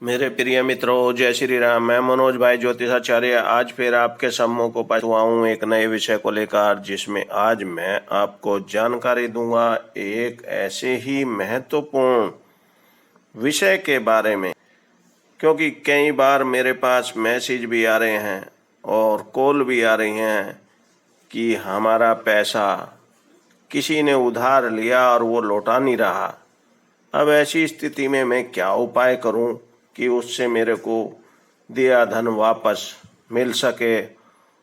मेरे प्रिय मित्रों, जय श्री राम। मैं मनोज भाई ज्योतिषाचार्य आज फिर आपके सम्मुख उपस्थित हुआ हूँ एक नए विषय को लेकर, जिसमें आज मैं आपको जानकारी दूंगा एक ऐसे ही महत्वपूर्ण विषय के बारे में। क्योंकि कई बार मेरे पास मैसेज भी आ रहे हैं और कॉल भी आ रही हैं कि हमारा पैसा किसी ने उधार लिया और वो लौटा नहीं रहा। अब ऐसी स्थिति में मैं क्या उपाय करूं कि उससे मेरे को दिया धन वापस मिल सके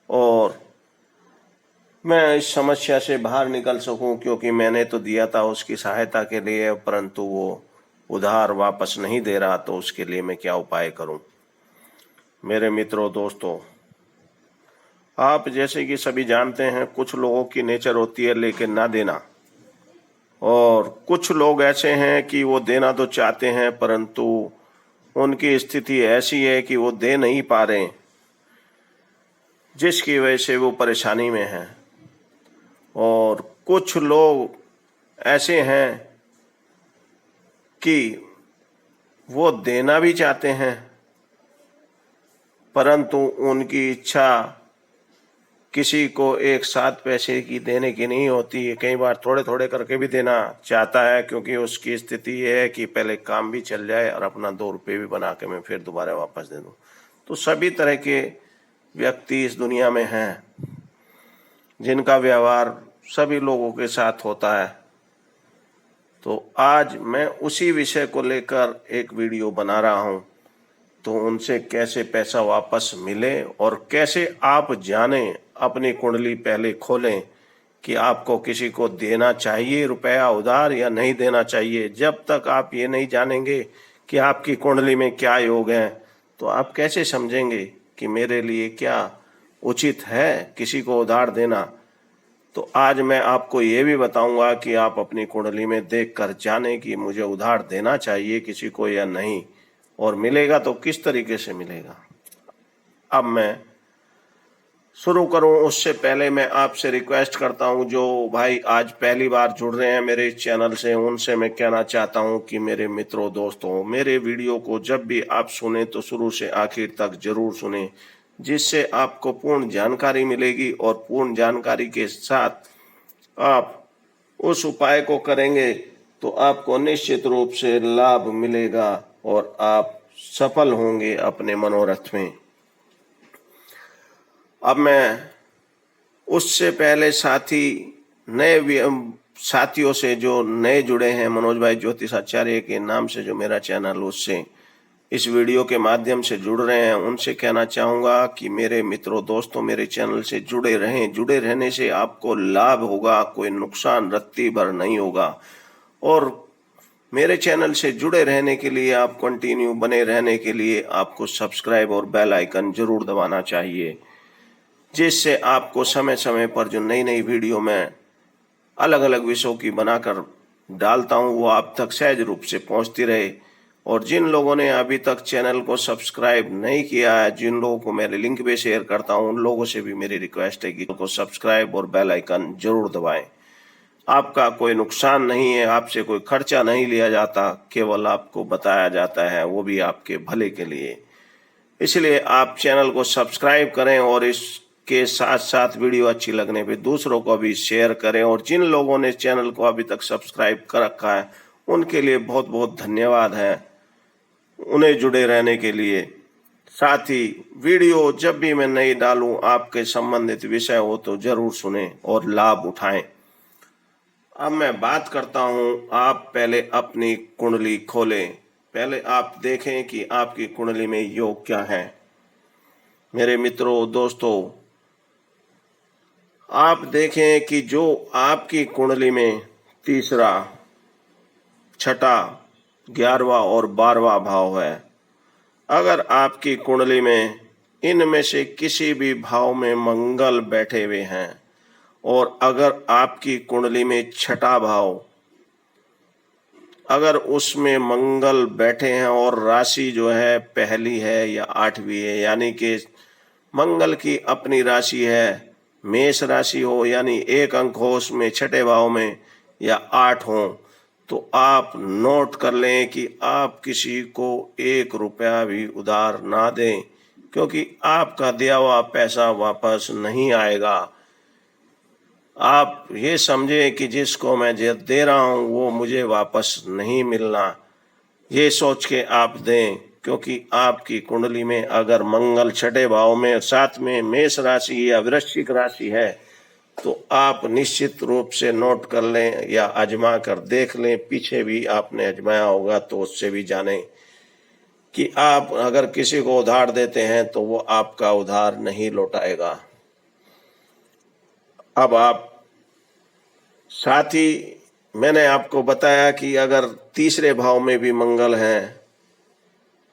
और मैं इस समस्या से बाहर निकल सकूं, क्योंकि मैंने तो दिया था उसकी सहायता के लिए, परंतु वो उधार वापस नहीं दे रहा। तो उसके लिए मैं क्या उपाय करूं। मेरे मित्रों, दोस्तों, आप जैसे कि सभी जानते हैं, कुछ लोगों की नेचर होती है लेकिन ना देना, और कुछ लोग ऐसे हैं कि वो देना तो चाहते हैं परंतु उनकी स्थिति ऐसी है कि वो दे नहीं पा रहे, जिसकी वजह से वो परेशानी में हैं। और कुछ लोग ऐसे हैं कि वो देना भी चाहते हैं परंतु उनकी इच्छा किसी को एक साथ पैसे की देने की नहीं होती है। कई बार थोड़े थोड़े करके भी देना चाहता है, क्योंकि उसकी स्थिति ये है कि पहले काम भी चल जाए और अपना 2 रुपये भी बना के मैं फिर दोबारा वापस दे दूं। तो सभी तरह के व्यक्ति इस दुनिया में हैं जिनका व्यवहार सभी लोगों के साथ होता है। तो आज मैं उसी विषय को लेकर एक वीडियो बना रहा हूं। तो उनसे कैसे पैसा वापस मिले और कैसे आप जानें, अपनी कुंडली पहले खोलें कि आपको किसी को देना चाहिए रुपया उधार या नहीं देना चाहिए। जब तक आप ये नहीं जानेंगे कि आपकी कुंडली में क्या योग है, तो आप कैसे समझेंगे कि मेरे लिए क्या उचित है किसी को उधार देना। तो आज मैं आपको ये भी बताऊंगा कि आप अपनी कुंडली में देखकर जानें कि मुझे उधार देना चाहिए किसी को या नहीं, और मिलेगा तो किस तरीके से मिलेगा। अब मैं शुरू करूं उससे पहले मैं आपसे रिक्वेस्ट करता हूं, जो भाई आज पहली बार जुड़ रहे हैं मेरे इस चैनल से, उनसे मैं कहना चाहता हूं कि मेरे मित्रों, दोस्तों, मेरे वीडियो को जब भी आप सुने तो शुरू से आखिर तक जरूर सुने, जिससे आपको पूर्ण जानकारी मिलेगी और पूर्ण जानकारी के साथ आप उस उपाय को करेंगे तो आपको निश्चित रूप से लाभ मिलेगा और आप सफल होंगे अपने मनोरथ में। अब मैं उससे पहले साथियों से जो नए जुड़े हैं, मनोज भाई ज्योतिषाचार्य के नाम से जो मेरा चैनल, उससे इस वीडियो के माध्यम से जुड़ रहे हैं, उनसे कहना चाहूँगा कि मेरे मित्रों, दोस्तों, मेरे चैनल से जुड़े रहें। जुड़े रहने से आपको लाभ होगा, कोई नुकसान रत्ती भर नहीं होगा। और मेरे चैनल से जुड़े रहने के लिए, आप कंटिन्यू बने रहने के लिए आपको सब्सक्राइब और बेल आइकन जरूर दबाना चाहिए, जिससे आपको समय समय पर जो नई नई वीडियो मैं अलग अलग विषयों की बनाकर डालता हूं वो आप तक सहज रूप से पहुंचती रहे। और जिन लोगों ने अभी तक चैनल को सब्सक्राइब नहीं किया है, जिन लोगों को मैं लिंक भी शेयर करता हूं, उन लोगों से भी मेरी रिक्वेस्ट है कि उनको सब्सक्राइब और बेल आइकन जरूर दबाएं। आपका कोई नुकसान नहीं है, आपसे कोई खर्चा नहीं लिया जाता, केवल आपको बताया जाता है, वो भी आपके भले के लिए। इसलिए आप चैनल को सब्सक्राइब करें और इसके साथ साथ वीडियो अच्छी लगने पे दूसरों को भी शेयर करें। और जिन लोगों ने चैनल को अभी तक सब्सक्राइब कर रखा है उनके लिए बहुत बहुत धन्यवाद है, उन्हें जुड़े रहने के लिए। साथ ही वीडियो जब भी मैं नई डालूं, आपके संबंधित विषय हो तो जरूर सुने और लाभ उठाएं। अब मैं बात करता हूं, आप पहले अपनी कुंडली खोलें। पहले आप देखें कि आपकी कुंडली में योग क्या है। मेरे मित्रों, दोस्तों, आप देखें कि जो आपकी कुंडली में तीसरा, छठा, 11वां और 12वां भाव है, अगर आपकी कुंडली में इनमें से किसी भी भाव में मंगल बैठे हुए हैं, और अगर आपकी कुंडली में छठा भाव, अगर उसमें मंगल बैठे हैं और राशि जो है पहली है या 8वीं है, यानी कि मंगल की अपनी राशि है, मेष राशि हो यानी 1 अंक हो उसमें छठे भाव में, या 8 हो, तो आप नोट कर लें कि आप किसी को 1 रुपया भी उधार ना दें, क्योंकि आपका दिया हुआ पैसा वापस नहीं आएगा। आप ये समझें कि जिसको मैं दे रहा हूँ वो मुझे वापस नहीं मिलना, ये सोच के आप दें। क्योंकि आपकी कुंडली में अगर मंगल 6ठे भाव में साथ में मेष राशि या वृश्चिक राशि है, तो आप निश्चित रूप से नोट कर लें या आजमा कर देख लें। पीछे भी आपने आजमाया होगा तो उससे भी जानें कि आप अगर किसी को उधार देते हैं तो वो आपका उधार नहीं लौटाएगा। अब आप साथ ही मैंने आपको बताया कि अगर तीसरे भाव में भी मंगल हैं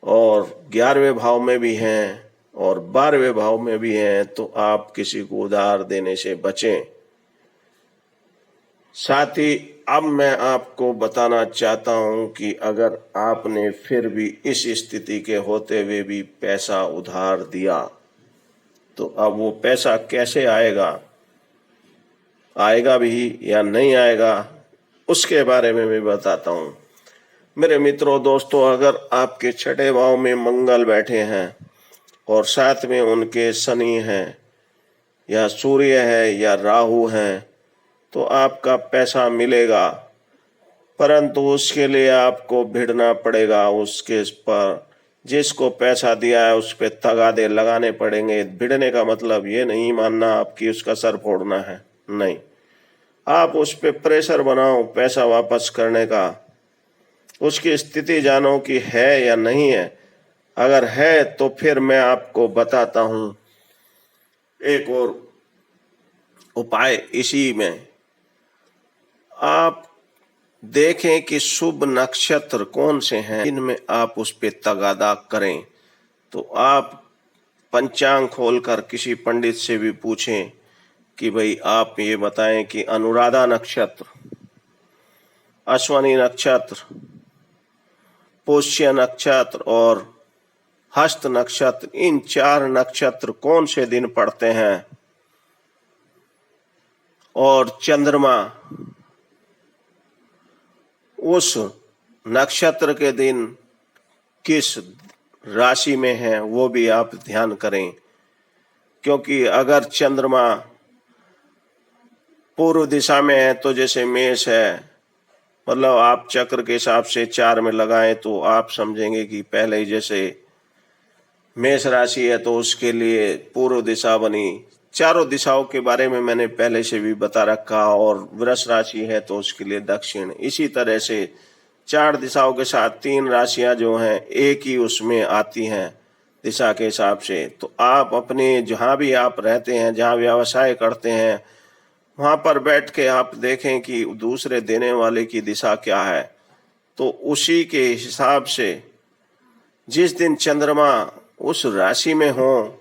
और 11वें भाव में भी हैं और 12वें भाव में भी हैं, तो आप किसी को उधार देने से बचें। साथ ही अब मैं आपको बताना चाहता हूं कि अगर आपने फिर भी इस स्थिति के होते हुए भी पैसा उधार दिया, तो अब वो पैसा कैसे आएगा भी या नहीं आएगा, उसके बारे में मैं बताता हूं। मेरे मित्रों दोस्तों, अगर आपके 6ठे भाव में मंगल बैठे हैं और साथ में उनके शनि हैं या सूर्य है या राहु हैं, तो आपका पैसा मिलेगा, परंतु उसके लिए आपको भिड़ना पड़ेगा। उसके पर जिसको पैसा दिया है उस पर तगादे लगाने पड़ेंगे। भिड़ने का मतलब ये नहीं मानना आपकी उसका सर फोड़ना है, नहीं, आप उस पर प्रेशर बनाओ पैसा वापस करने का। उसकी स्थिति जानो कि है या नहीं है। अगर है तो फिर मैं आपको बताता हूं एक और उपाय। इसी में आप देखें कि शुभ नक्षत्र कौन से हैं, इनमें आप उस पे तगादा करें। तो आप पंचांग खोलकर किसी पंडित से भी पूछें कि भाई आप ये बताएं कि अनुराधा नक्षत्र, अश्वनी नक्षत्र, पुष्य नक्षत्र और हस्त नक्षत्र, इन 4 नक्षत्र कौन से दिन पड़ते हैं, और चंद्रमा उस नक्षत्र के दिन किस राशि में है, वो भी आप ध्यान करें। क्योंकि अगर चंद्रमा पूर्व दिशा में है, तो जैसे मेष है, मतलब आप चक्र के हिसाब से 4 में लगाएं तो आप समझेंगे कि पहले ही जैसे मेष राशि है तो उसके लिए पूर्व दिशा बनी। चारों दिशाओं के बारे में मैंने पहले से भी बता रखा। और वृष राशि है तो उसके लिए दक्षिण। इसी तरह से 4 दिशाओं के साथ 3 राशियां जो हैं एक ही उसमें आती हैं दिशा के हिसाब से। तो आप अपने जहां भी आप रहते हैं, जहां व्यवसाय करते हैं, वहां पर बैठ के आप देखें कि दूसरे देने वाले की दिशा क्या है। तो उसी के हिसाब से जिस दिन चंद्रमा उस राशि में हो,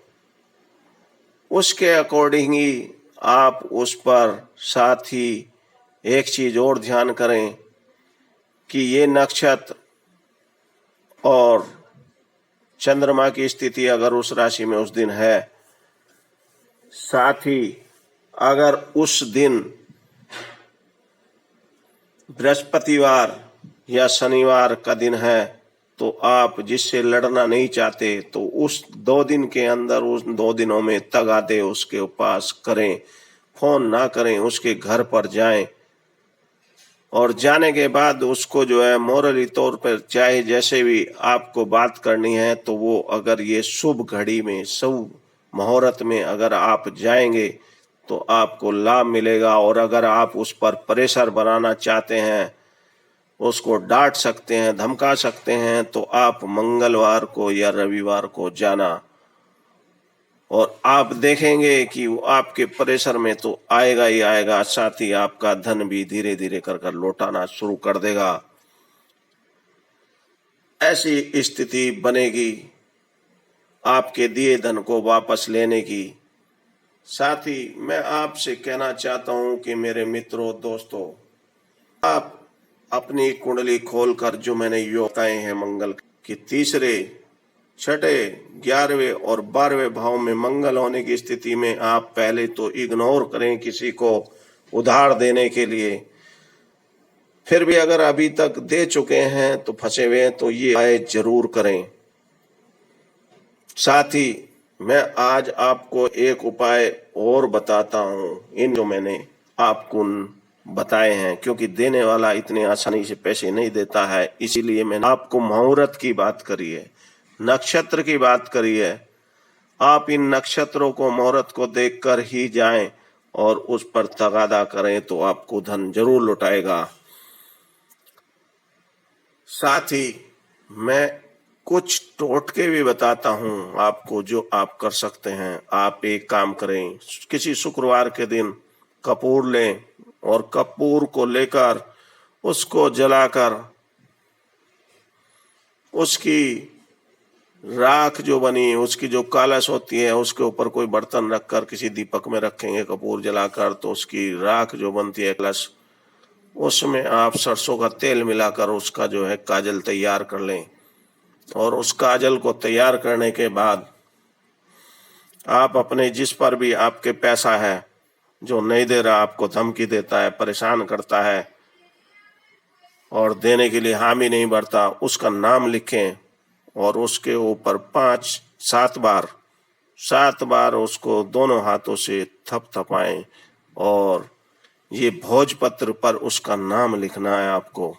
उसके अकॉर्डिंग ही आप उस पर साथ ही एक चीज और ध्यान करें कि ये नक्षत्र और चंद्रमा की स्थिति अगर उस राशि में उस दिन है, साथ ही अगर उस दिन बृहस्पतिवार या शनिवार का दिन है, तो आप जिससे लड़ना नहीं चाहते तो उस 2 दिन के अंदर, उस 2 दिनों में तगादे उसके उपास करें, फोन ना करें, उसके घर पर जाएं और जाने के बाद उसको जो है मोरली तौर पर चाहे जैसे भी आपको बात करनी है, तो वो अगर ये शुभ घड़ी में शुभ मुहूर्त में अगर आप जाएंगे तो आपको लाभ मिलेगा। और अगर आप उस पर प्रेशर बनाना चाहते हैं, उसको डांट सकते हैं, धमका सकते हैं, तो आप मंगलवार को या रविवार को जाना और आप देखेंगे कि वो आपके प्रेशर में तो आएगा ही आएगा, साथ ही आपका धन भी धीरे धीरे कर लौटाना शुरू कर देगा। ऐसी स्थिति बनेगी आपके दिए धन को वापस लेने की। साथ ही मैं आपसे कहना चाहता हूं कि मेरे मित्रों दोस्तों, आप अपनी कुंडली खोलकर जो मैंने योग बताए हैं मंगल की, तीसरे, 6ठे, 11वें और 12वें भाव में मंगल होने की स्थिति में आप पहले तो इग्नोर करें किसी को उधार देने के लिए। फिर भी अगर अभी तक दे चुके हैं तो फंसे हुए हैं, तो ये उपाय जरूर करें। साथ ही मैं आज आपको एक उपाय और बताता हूं, इन जो मैंने आपको बताए हैं, क्योंकि देने वाला इतनी आसानी से पैसे नहीं देता है, इसीलिए मैंने आपको मुहूर्त की बात करी है, नक्षत्र की बात करी है। आप इन नक्षत्रों को, मुहूर्त को देखकर ही जाएं और उस पर तगादा करें तो आपको धन जरूर लौटाएगा। साथ ही मैं कुछ टोटके भी बताता हूं आपको, जो आप कर सकते हैं। आप एक काम करें, किसी शुक्रवार के दिन कपूर लें और कपूर को लेकर उसको जलाकर उसकी राख जो बनी, उसकी जो कलश होती है, उसके ऊपर कोई बर्तन रखकर किसी दीपक में रखेंगे कपूर जलाकर, तो उसकी राख जो बनती है कलश, उसमें आप सरसों का तेल मिलाकर उसका जो है काजल तैयार कर लें। और उस काजल को तैयार करने के बाद आप अपने, जिस पर भी आपके पैसा है, जो नहीं दे रहा, आपको धमकी देता है, परेशान करता है और देने के लिए हामी नहीं भरता, उसका नाम लिखें और उसके ऊपर 7 बार उसको दोनों हाथों से थपथपाएं और ये भोजपत्र पर उसका नाम लिखना है आपको।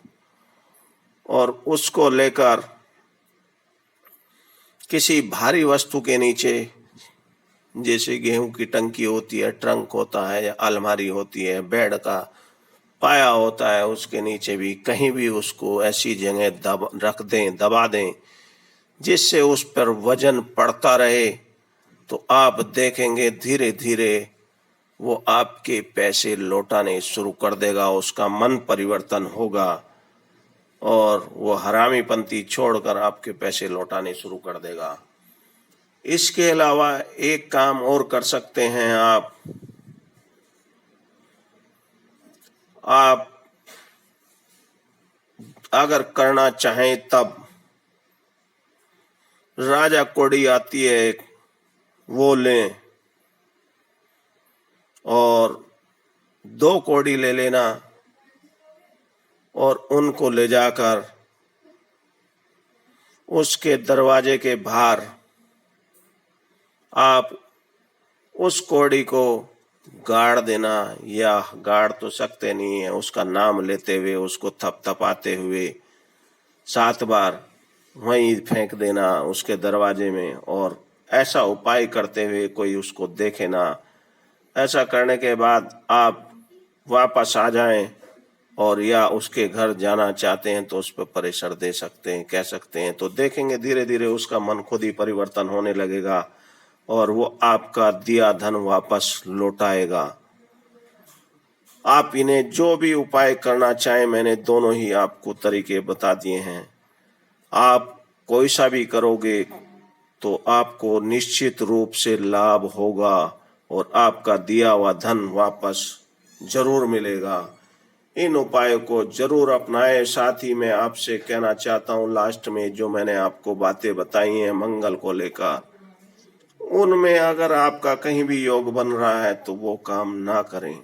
और उसको लेकर किसी भारी वस्तु के नीचे, जैसे गेहूं की टंकी होती है, ट्रंक होता है, या अलमारी होती है, बेड का पाया होता है, उसके नीचे भी कहीं भी उसको ऐसी जगह रख दें, दबा दें, जिससे उस पर वजन पड़ता रहे। तो आप देखेंगे धीरे धीरे वो आपके पैसे लौटाने शुरू कर देगा, उसका मन परिवर्तन होगा और वो हरामीपंती छोड़कर आपके पैसे लौटाने शुरू कर देगा। इसके अलावा एक काम और कर सकते हैं आप अगर करना चाहें तब राजा कौड़ी आती है एक, वो लें और 2 कौड़ी ले लेना और उनको ले जाकर उसके दरवाजे के बाहर आप उस कौड़ी को गाड़ देना, या गाड़ तो सकते नहीं है, उसका नाम लेते हुए, उसको थपथपाते हुए 7 बार वहीं फेंक देना उसके दरवाजे में, और ऐसा उपाय करते हुए कोई उसको देखे ना। ऐसा करने के बाद आप वापस आ जाएं, और या उसके घर जाना चाहते हैं तो उस पर प्रेशर दे सकते हैं, कह सकते हैं, तो देखेंगे धीरे धीरे उसका मन खुद ही परिवर्तन होने लगेगा और वो आपका दिया धन वापस लौटाएगा। आप इन्हें जो भी उपाय करना चाहें, मैंने दोनों ही आपको तरीके बता दिए हैं। आप कोई सा भी करोगे तो आपको निश्चित रूप से लाभ होगा और आपका दिया हुआ धन वापस जरूर मिलेगा। इन उपायों को जरूर अपनाएं। साथ ही मैं आपसे कहना चाहता हूं, लास्ट में जो मैंने आपको बातें बताई हैं मंगल को लेकर, उनमें अगर आपका कहीं भी योग बन रहा है तो वो काम ना करें,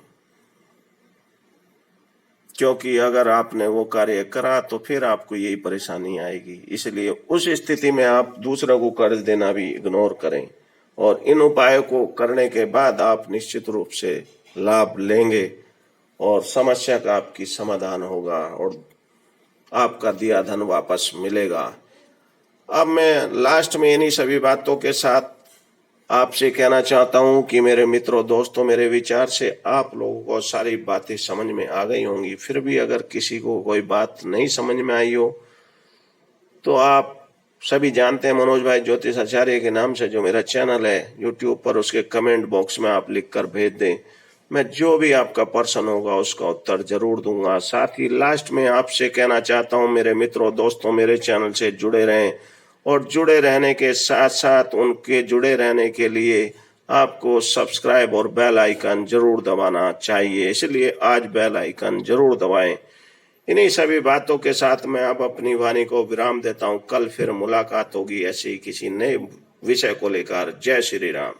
क्योंकि अगर आपने वो कार्य करा तो फिर आपको यही परेशानी आएगी। इसलिए उस स्थिति में आप दूसरों को कर्ज देना भी इग्नोर करें और इन उपायों को करने के बाद आप निश्चित रूप से लाभ लेंगे और समस्या का आपकी समाधान होगा और आपका दिया धन वापस मिलेगा। अब मैं लास्ट में इन्हीं सभी बातों के साथ आपसे कहना चाहता हूं कि मेरे मित्रों, दोस्तों, मेरे विचार से आप लोगों को सारी बातें समझ में आ गई होंगी। फिर भी अगर किसी को कोई बात नहीं समझ में आई हो तो आप सभी जानते हैं मनोज भाई ज्योतिष आचार्य के नाम से जो मेरा चैनल है यूट्यूब पर, उसके कमेंट बॉक्स में आप लिख कर भेज दें। मैं जो भी आपका प्रश्न होगा उसका उत्तर जरूर दूंगा। साथ ही लास्ट में आपसे कहना चाहता हूं मेरे मित्रों, दोस्तों, मेरे चैनल से जुड़े रहें और जुड़े रहने के साथ साथ उनके जुड़े रहने के लिए आपको सब्सक्राइब और बेल आइकन जरूर दबाना चाहिए। इसलिए आज बेल आइकन जरूर दबाएं। इन्हीं सभी बातों के साथ मैं अब अपनी वाणी को विराम देता हूं। कल फिर मुलाकात होगी ऐसे ही किसी नए विषय को लेकर। जय श्री राम।